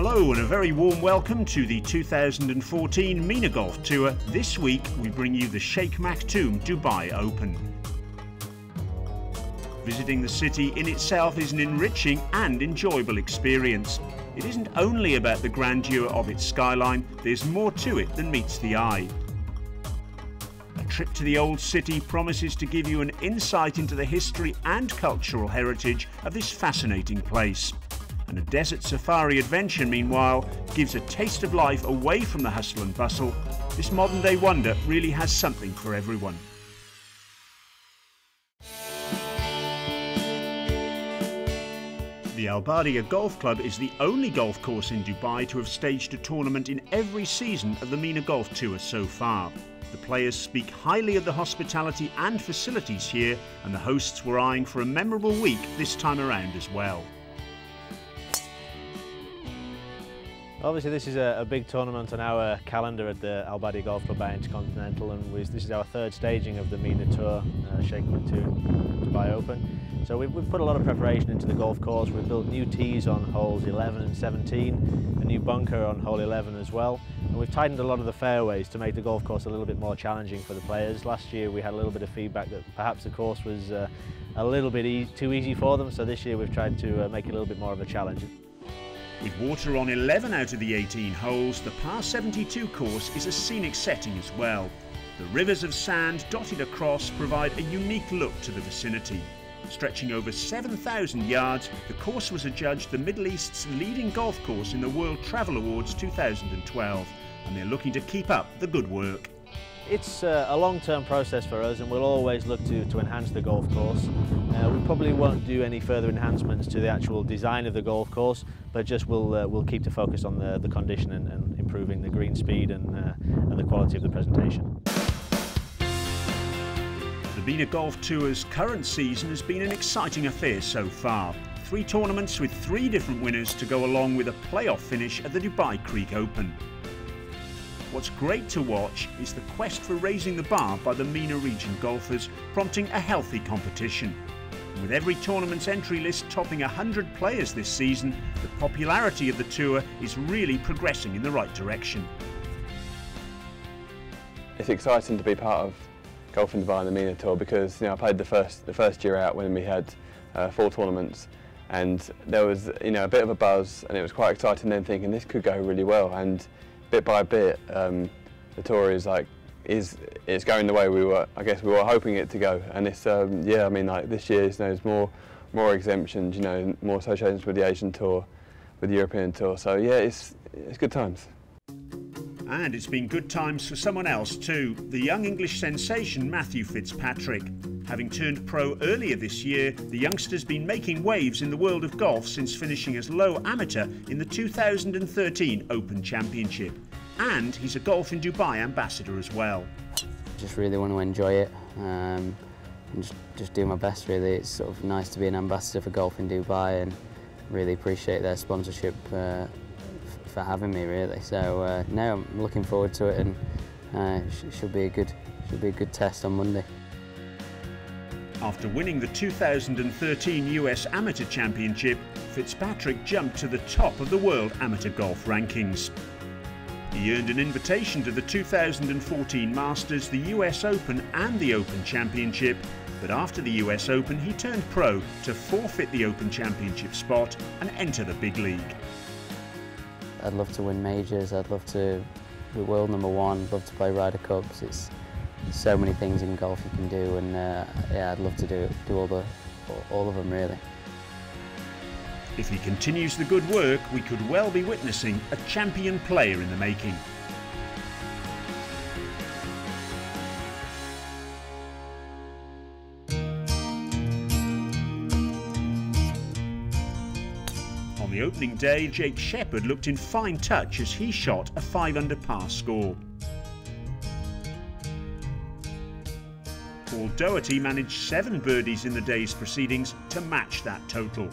Hello and a very warm welcome to the 2014 MENA Golf Tour. This week we bring you the Shaikh Maktoum Dubai Open. Visiting the city in itself is an enriching and enjoyable experience. It isn't only about the grandeur of its skyline, there's more to it than meets the eye. A trip to the old city promises to give you an insight into the history and cultural heritage of this fascinating place. And a desert safari adventure, meanwhile, gives a taste of life away from the hustle and bustle. This modern-day wonder really has something for everyone. The Al Bardia Golf Club is the only golf course in Dubai to have staged a tournament in every season of the MENA Golf Tour so far. The players speak highly of the hospitality and facilities here, and the hosts were eyeing for a memorable week this time around as well. Obviously this is a big tournament on our calendar at the Al Bardia Golf Club Intercontinental, and this is our third staging of the MENA Tour, Shaikh Maktoum Dubai Open. So we've put a lot of preparation into the golf course. We've built new tees on holes 11 and 17, a new bunker on hole 11 as well, and we've tightened a lot of the fairways to make the golf course a little bit more challenging for the players. Last year we had a little bit of feedback that perhaps the course was a little bit too easy for them, so this year we've tried to make it a little bit more of a challenge. With water on 11 out of the 18 holes, the par 72 course is a scenic setting as well. The rivers of sand dotted across provide a unique look to the vicinity. Stretching over 7,000 yards, the course was adjudged the Middle East's leading golf course in the World Travel Awards 2012, and they're looking to keep up the good work. It's a long-term process for us, and we'll always look to enhance the golf course. We probably won't do any further enhancements to the actual design of the golf course, but just we'll keep the focus on the condition and improving the green speed and the quality of the presentation. The MENA Golf Tour's current season has been an exciting affair so far. 3 tournaments with 3 different winners to go along with a playoff finish at the Dubai Creek Open. What's great to watch is the quest for raising the bar by the MENA region golfers, prompting a healthy competition. And with every tournament's entry list topping 100 players this season, the popularity of the tour is really progressing in the right direction. It's exciting to be part of Golf in Dubai and the MENA Tour because I played the first year out when we had 4 tournaments, and there was a bit of a buzz, and it was quite exciting then thinking this could go really well. And bit by bit, the tour is going the way we were hoping it to go, and it's this year there's more exemptions, more associations with the Asian Tour, with the European Tour. So yeah, it's good times. And it's been good times for someone else too, the young English sensation Matthew Fitzpatrick. Having turned pro earlier this year, the youngster's been making waves in the world of golf since finishing as low amateur in the 2013 Open Championship. And he's a Golf in Dubai ambassador as well. Just really want to enjoy it and just do my best really. It's sort of nice to be an ambassador for Golf in Dubai, and really appreciate their sponsorship for having me really. So no, I'm looking forward to it, and it should be a good test on Monday. After winning the 2013 US Amateur Championship, Fitzpatrick jumped to the top of the World Amateur Golf Rankings. He earned an invitation to the 2014 Masters, the US Open and the Open Championship, but after the US Open he turned pro to forfeit the Open Championship spot and enter the big league. I'd love to win majors, I'd love to be world #1, I'd love to play Ryder Cups. It's so many things in golf you can do, and yeah, I'd love to do all of them really. If he continues the good work, we could well be witnessing a champion player in the making. On the opening day, Jake Shepherd looked in fine touch as he shot a 5-under par score. Paul Doherty managed 7 birdies in the day's proceedings to match that total.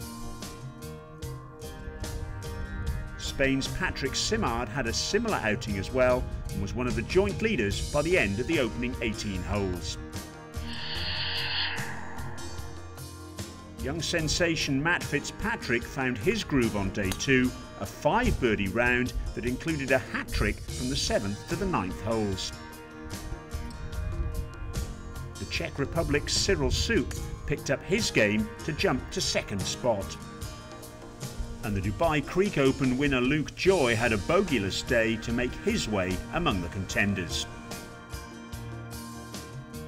Spain's Patrick Simard had a similar outing as well and was one of the joint leaders by the end of the opening 18 holes. Young sensation Matt Fitzpatrick found his groove on day 2, a 5-birdie round that included a hat-trick from the 7th to the 9th holes. The Czech Republic's Cyril Suk picked up his game to jump to 2nd spot. And the Dubai Creek Open winner Luke Joy had a bogeyless day to make his way among the contenders.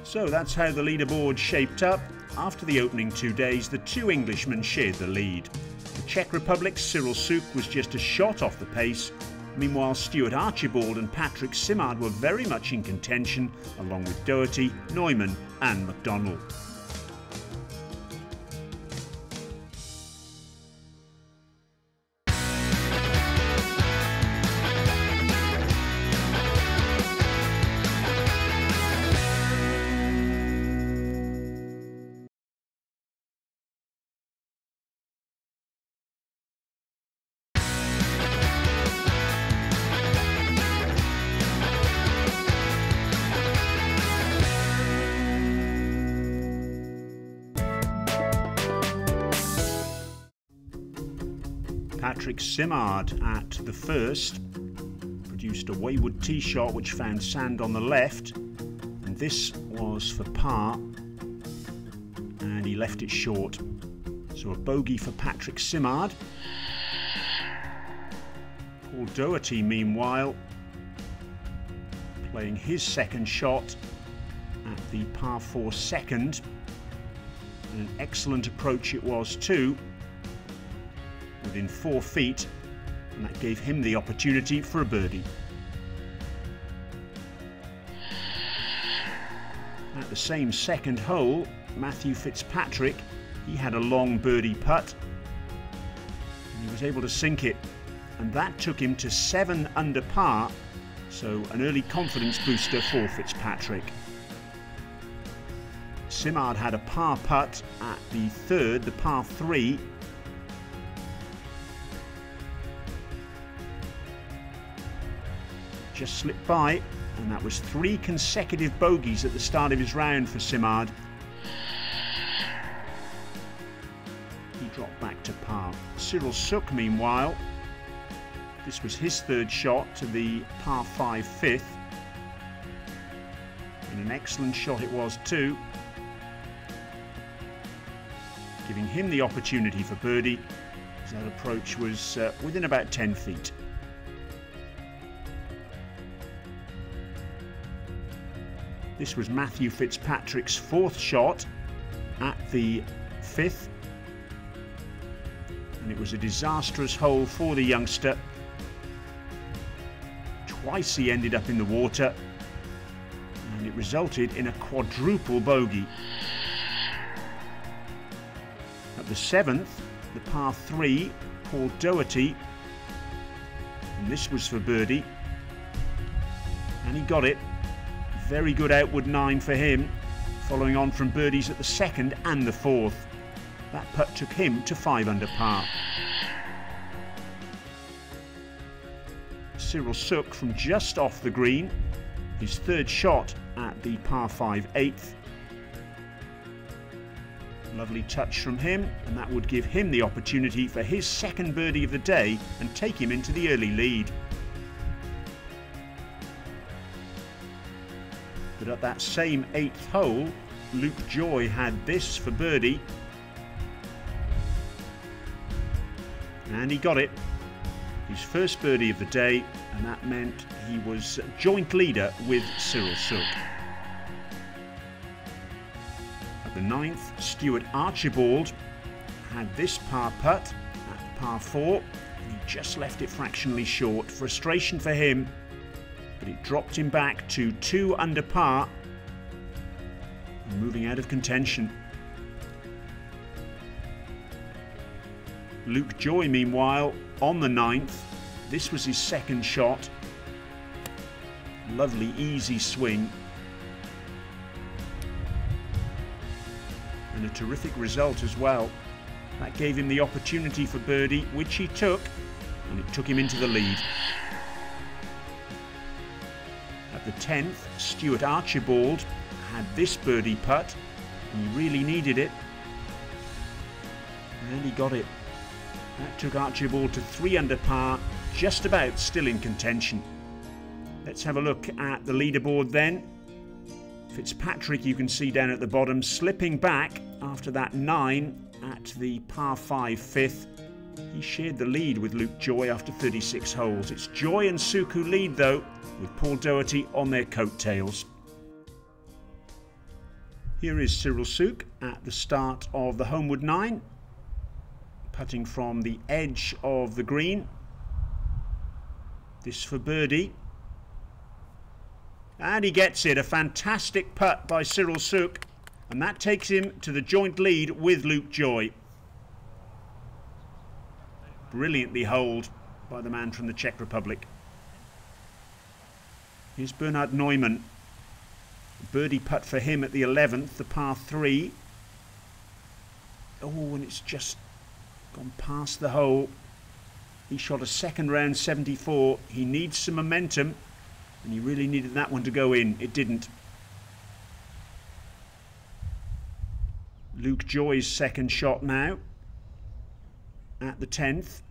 So that's how the leaderboard shaped up. After the opening 2 days, the 2 Englishmen shared the lead. The Czech Republic's Cyril Suk was just a shot off the pace. Meanwhile, Stuart Archibald and Patrick Simard were very much in contention, along with Doherty, Neumann and McDonald. Patrick Simard at the first produced a wayward tee shot which found sand on the left, and this was for par, and he left it short. So a bogey for Patrick Simard. Paul Doherty, meanwhile, playing his second shot at the par 4 second, and an excellent approach it was too, within 4 feet, and that gave him the opportunity for a birdie. At the same second hole, Matthew Fitzpatrick, he had a long birdie putt, and he was able to sink it, and that took him to 7 under par, so an early confidence booster for Fitzpatrick. Simard had a par putt at the third, the par 3, just slipped by, and that was 3 consecutive bogeys at the start of his round for Simard. He dropped back to par. Cyril Suk, meanwhile, this was his third shot to the par 5 fifth, and an excellent shot it was too, giving him the opportunity for birdie, as that approach was within about 10 feet. This was Matthew Fitzpatrick's 4th shot at the 5th, and it was a disastrous hole for the youngster. Twice he ended up in the water, and it resulted in a quadruple bogey. At the 7th, the par 3, Paul Doherty, and this was for birdie, and he got it. Very good outward 9 for him, following on from birdies at the 2nd and the 4th. That putt took him to 5 under par. Cyril Suk from just off the green, his 3rd shot at the par 5 8th. Lovely touch from him, and that would give him the opportunity for his 2nd birdie of the day and take him into the early lead. But at that same 8th hole, Luke Joy had this for birdie, and he got it. His first birdie of the day, and that meant he was joint leader with Cyril Suk. At the 9th, Stuart Archibald had this par putt at par 4, and he just left it fractionally short. Frustration for him, but it dropped him back to 2 under par, and moving out of contention. Luke Joy, meanwhile, on the 9th, this was his 2nd shot. Lovely easy swing, and a terrific result as well. That gave him the opportunity for birdie, which he took, and it took him into the lead. At the 10th, Stuart Archibald had this birdie putt, and he really needed it. And he got it. That took Archibald to 3 under par, just about still in contention. Let's have a look at the leaderboard then. Fitzpatrick, you can see down at the bottom, slipping back after that 9 at the par 5 fifth. He shared the lead with Luke Joy after 36 holes. It's Joy and Suk who lead though, with Paul Doherty on their coattails. Here is Cyril Suk at the start of the Homewood 9, putting from the edge of the green. This for birdie. And he gets it, a fantastic putt by Cyril Suk, and that takes him to the joint lead with Luke Joy. Brilliantly holed by the man from the Czech Republic. Here's Bernhard Neumann. A birdie putt for him at the 11th, the par 3. Oh, and it's just gone past the hole. He shot a second round 74. He needs some momentum, and he really needed that one to go in. It didn't. Luke Joy's second shot now at the 10th.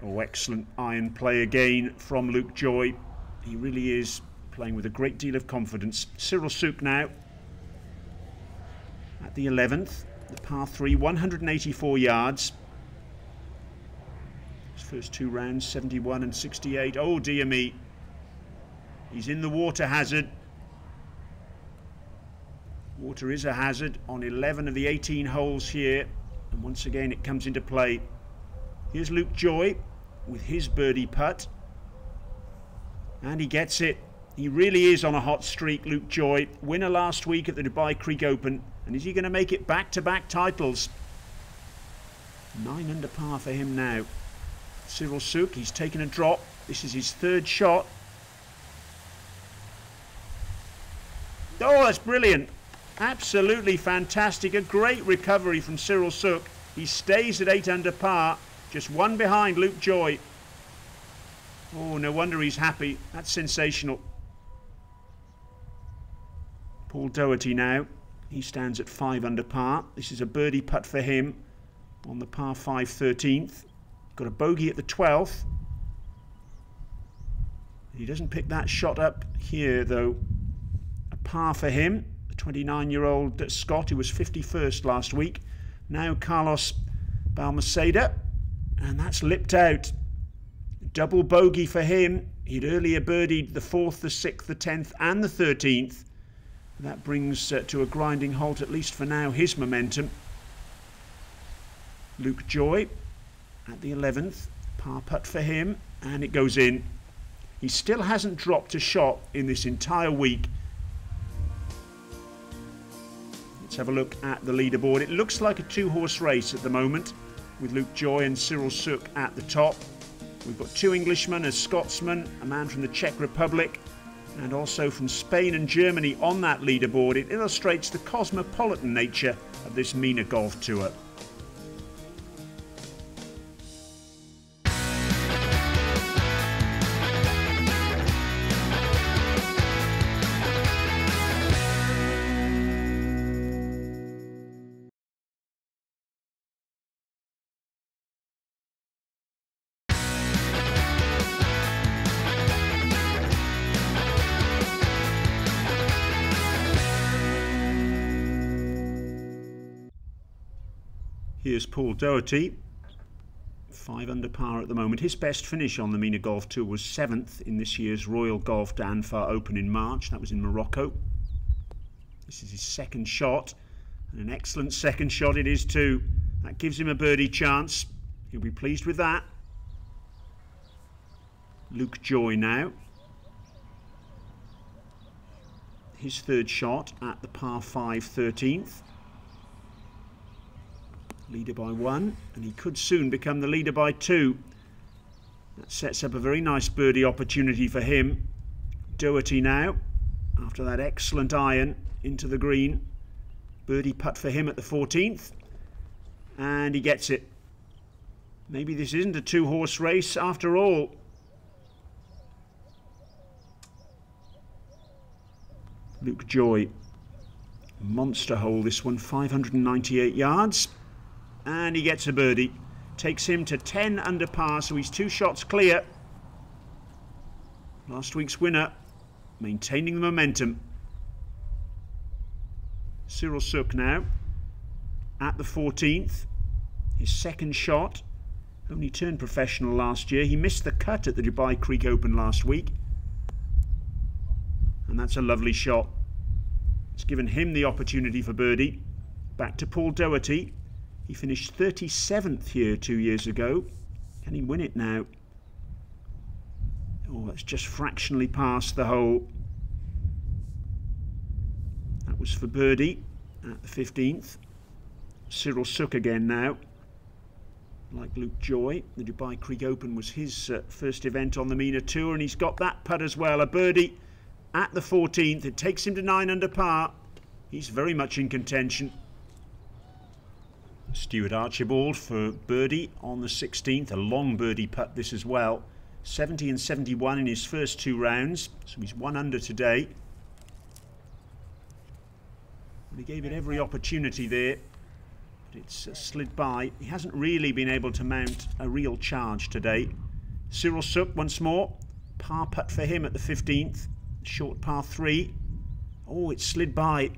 Oh, excellent iron play again from Luke Joy. He really is playing with a great deal of confidence. Cyril Suk now at the 11th, the par 3, 184 yards. His first 2 rounds, 71 and 68. Oh dear me. He's in the water hazard. Water is a hazard on 11 of the 18 holes here. And once again it comes into play. Here's Luke Joy with his birdie putt. And he gets it. He really is on a hot streak, Luke Joy. Winner last week at the Dubai Creek Open. And is he going to make it back-to-back titles? 9 under par for him now. Cyril Suk, he's taken a drop. This is his 3rd shot. Oh, that's brilliant. Absolutely fantastic. A great recovery from Cyril Suk. He stays at 8 under par. Just 1 behind Luke Joy. Oh, no wonder he's happy. That's sensational. Paul Doherty now. He stands at 5 under par. This is a birdie putt for him on the par 5 13th. Got a bogey at the 12th. He doesn't pick that shot up here though. A par for him. The 29-year-old Scot who was 51st last week. Now Carlos Balmaceda. And that's lipped out. Double bogey for him. He'd earlier birdied the 4th, the 6th, the 10th and the 13th. That brings to a grinding halt, at least for now, his momentum. Luke Joy at the 11th. Par putt for him. And it goes in. He still hasn't dropped a shot in this entire week. Let's have a look at the leaderboard. It looks like a 2-horse race at the moment, with Luke Joy and Cyril Suk at the top. We've got 2 Englishmen, a Scotsman, a man from the Czech Republic, and also from Spain and Germany on that leaderboard. It illustrates the cosmopolitan nature of this MENA Golf Tour. Here's Paul Doherty, 5 under par at the moment. His best finish on the MENA Golf Tour was 7th in this year's Royal Golf Danfar Open in March. That was in Morocco. This is his 2nd shot, and an excellent 2nd shot it is too. That gives him a birdie chance. He'll be pleased with that. Luke Joy now. His 3rd shot at the par 5 13th. Leader by 1, and he could soon become the leader by 2. That sets up a very nice birdie opportunity for him. Doherty now, after that excellent iron into the green. Birdie putt for him at the 14th, and he gets it. Maybe this isn't a 2-horse race after all. Luke Joy. Monster hole this one, 598 yards. And he gets a birdie. Takes him to 10 under par, so he's 2 shots clear. Last week's winner, maintaining the momentum. Cyril Suk now at the 14th. His second shot. Only turned professional last year. He missed the cut at the Dubai Creek Open last week. And that's a lovely shot. It's given him the opportunity for birdie. Back to Paul Doherty. He finished 37th here 2 years ago. Can he win it now? Oh, that's just fractionally past the hole. That was for birdie at the 15th. Cyril Suk again now. Like Luke Joy, the Dubai Creek Open was his first event on the MENA Tour, and he's got that putt as well. A birdie at the 14th. It takes him to 9 under par. He's very much in contention. Stuart Archibald for birdie on the 16th. A long birdie putt this as well. 70 and 71 in his first 2 rounds. So he's 1 under today. But he gave it every opportunity there. But it's slid by. He hasn't really been able to mount a real charge today. Cyril Suk once more. Par putt for him at the 15th. Short par 3. Oh, it slid by.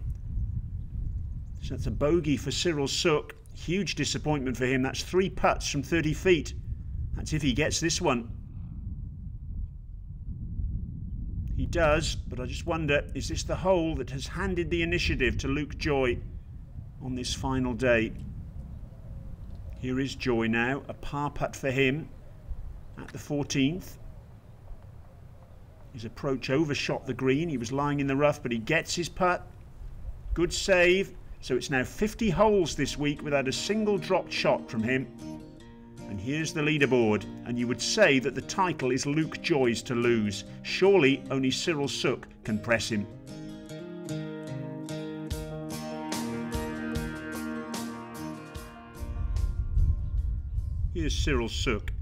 So that's a bogey for Cyril Suk. Huge disappointment for him. That's 3 putts from 30 feet. That's if he gets this one. He does, but I just wonder, is this the hole that has handed the initiative to Luke Joy on this final day? Here is Joy now. A par putt for him at the 14th. His approach overshot the green. He was lying in the rough, but he gets his putt. Good save. So it's now 50 holes this week without a single dropped shot from him. And here's the leaderboard. And you would say that the title is Luke Joy's to lose. Surely only Cyril Suk can press him. Here's Cyril Suk.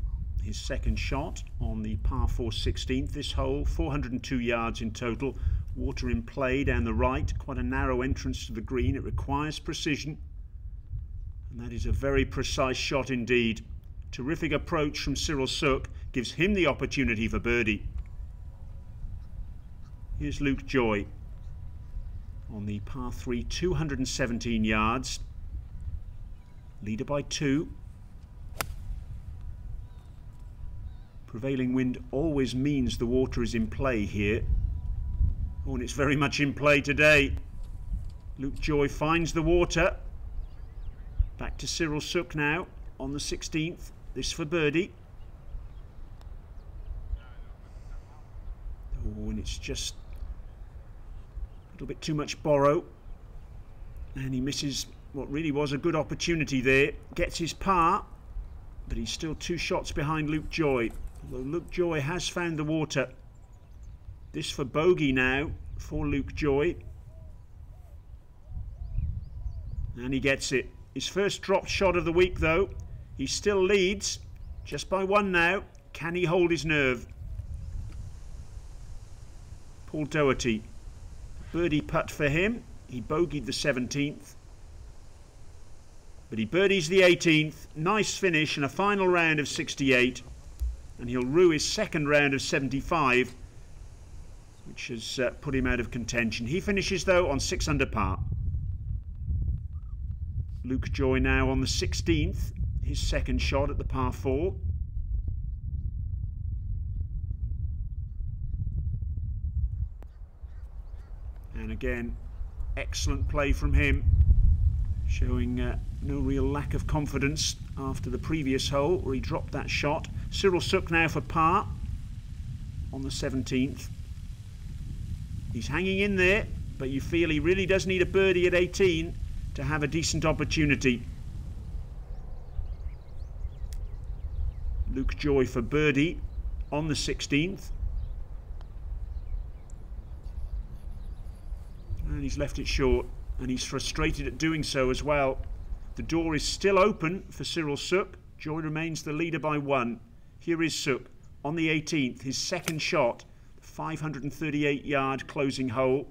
His second shot on the par 4 16th. This hole, 402 yards in total. Water in play down the right, quite a narrow entrance to the green. It requires precision, and that is a very precise shot indeed. Terrific approach from Cyril Suk gives him the opportunity for birdie. Here's Luke Joy on the par 3, 217 yards. Leader by 2. Prevailing wind always means the water is in play here. Oh, and it's very much in play today. Luke Joy finds the water. Back to Cyril Suk now on the 16th. This for birdie. Oh, and it's just a little bit too much borrow. And he misses what really was a good opportunity there. Gets his par, but he's still 2 shots behind Luke Joy. Although Luke Joy has found the water. This for bogey now for Luke Joy. And he gets it. His first dropped shot of the week though. He still leads just by 1 now. Can he hold his nerve? Paul Doherty. Birdie putt for him. He bogeyed the 17th. But he birdies the 18th. Nice finish and a final round of 68. And he'll rue his second round of 75. Which has put him out of contention. He finishes though on 6 under par. Luke Joy now on the 16th. His second shot at the par 4. And again, excellent play from him. Showing no real lack of confidence after the previous hole where he dropped that shot. Cyril Suk now for par on the 17th. He's hanging in there, but you feel he really does need a birdie at 18 to have a decent opportunity. Luke Joy for birdie on the 16th. And he's left it short, and he's frustrated at doing so as well. The door is still open for Cyril Suk. Joy remains the leader by 1. Here is Suk on the 18th, his second shot. 538-yard closing hole.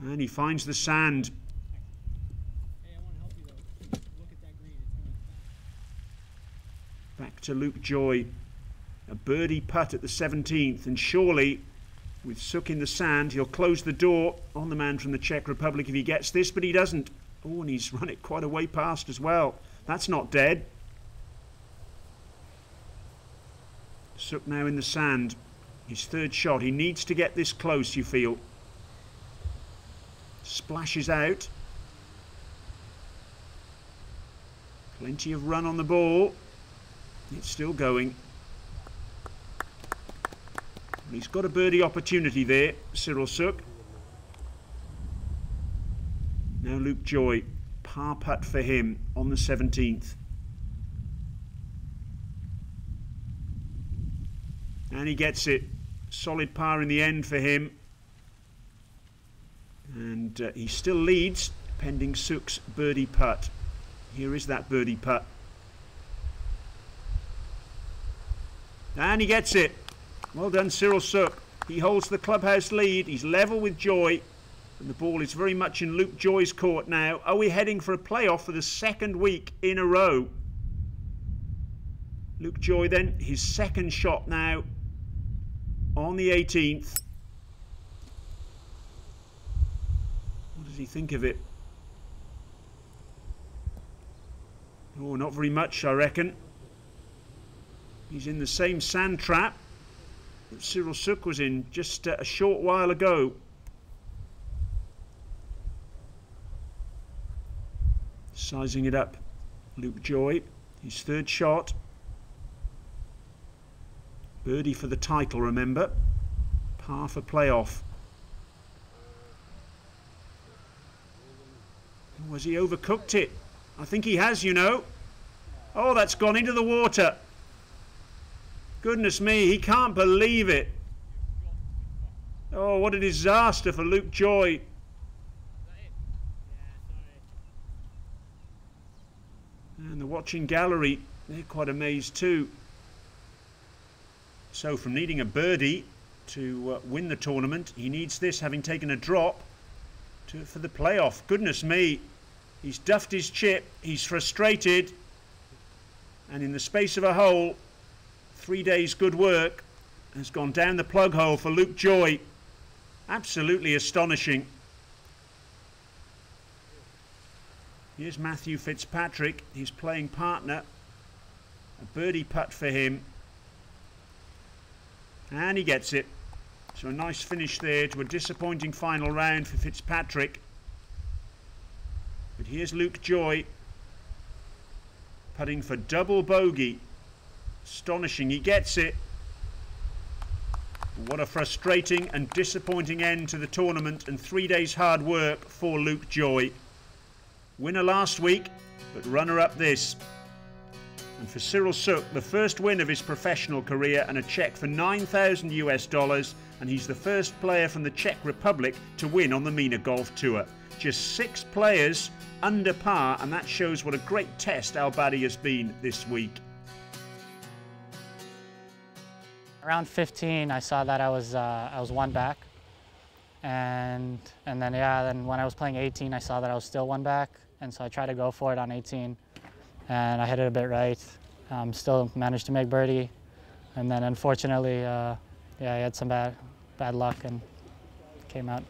And he finds the sand. Back to Luke Joy. A birdie putt at the 17th, and surely, with Suk in the sand, he'll close the door on the man from the Czech Republic if he gets this, but he doesn't. Oh, and he's run it quite a way past as well. That's not dead. Suk now in the sand. His third shot. He needs to get this close, you feel. Splashes out. Plenty of run on the ball. It's still going. He's got a birdie opportunity there, Cyril Suk. Now Luke Joy, par putt for him on the 17th. And he gets it. Solid par in the end for him. And he still leads, pending Suk's birdie putt. Here is that birdie putt. And he gets it. Well done, Cyril Suk. He holds the clubhouse lead. He's level with Joy. And the ball is very much in Luke Joy's court now. Are we heading for a playoff for the second week in a row? Luke Joy then, his second shot now on the 18th. What does he think of it? Oh, not very much, I reckon. He's in the same sand trap that Cyril Suk was in just a short while ago. Sizing it up, Luke Joy, his third shot. Birdie for the title, remember. Par for playoff. Oh, has he overcooked it? I think he has, you know. Oh, that's gone into the water. Goodness me, he can't believe it. Oh, what a disaster for Luke Joy. And the watching gallery, they're quite amazed too. So from needing a birdie to win the tournament, he needs this, having taken a drop for the playoff. Goodness me, he's duffed his chip, he's frustrated, and in the space of a hole, 3 days good work has gone down the plug hole for Luke Joy. Absolutely astonishing. Here's Matthew Fitzpatrick, his playing partner. A birdie putt for him. And he gets it. So a nice finish there to a disappointing final round for Fitzpatrick. But here's Luke Joy, putting for double bogey. Astonishing, he gets it. What a frustrating and disappointing end to the tournament and 3 days hard work for Luke Joy. Winner last week, but runner-up this. And for Cyril Suk, the first win of his professional career and a cheque for $9,000 US, and he's the first player from the Czech Republic to win on the MENA Golf Tour. Just 6 players under par, and that shows what a great test Al Badi has been this week. Around 15, I saw that I was one back, and then then when I was playing 18, I saw that I was still one back, and so I tried to go for it on 18, and I hit it a bit right. Still managed to make birdie, and then unfortunately, I had some bad luck and came out.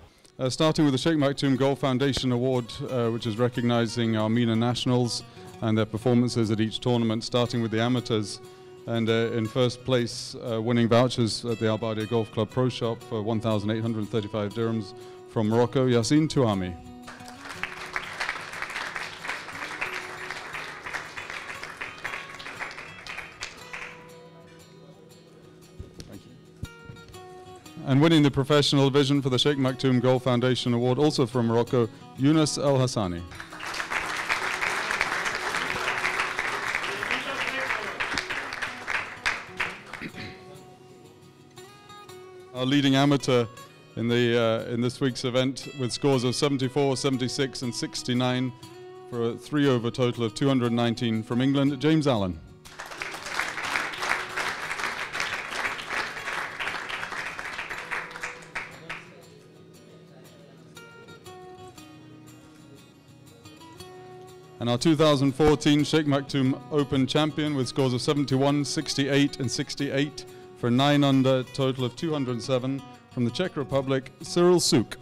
Starting with the Shaikh Maktoum Golf Foundation Award, which is recognizing our MENA nationals and their performances at each tournament, starting with the amateurs. And in first place, winning vouchers at the Al Badi Golf Club Pro Shop for 1,835 dirhams from Morocco, Yassine Touhami. Thank you. And winning the professional division for the Shaikh Maktoum Golf Foundation Award, also from Morocco, Yunus El Hassani. Our leading amateur in this week's event with scores of 74, 76 and 69 for a 3-over total of 219 from England, James Allen. And our 2014 Shaikh Maktoum Open champion with scores of 71, 68 and 68 for a 9-under total of 207 from the Czech Republic, Cyril Suk.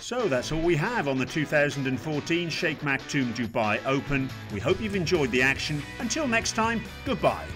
So that's all we have on the 2014 Shaikh Maktoum Dubai Open. We hope you've enjoyed the action. Until next time, goodbye.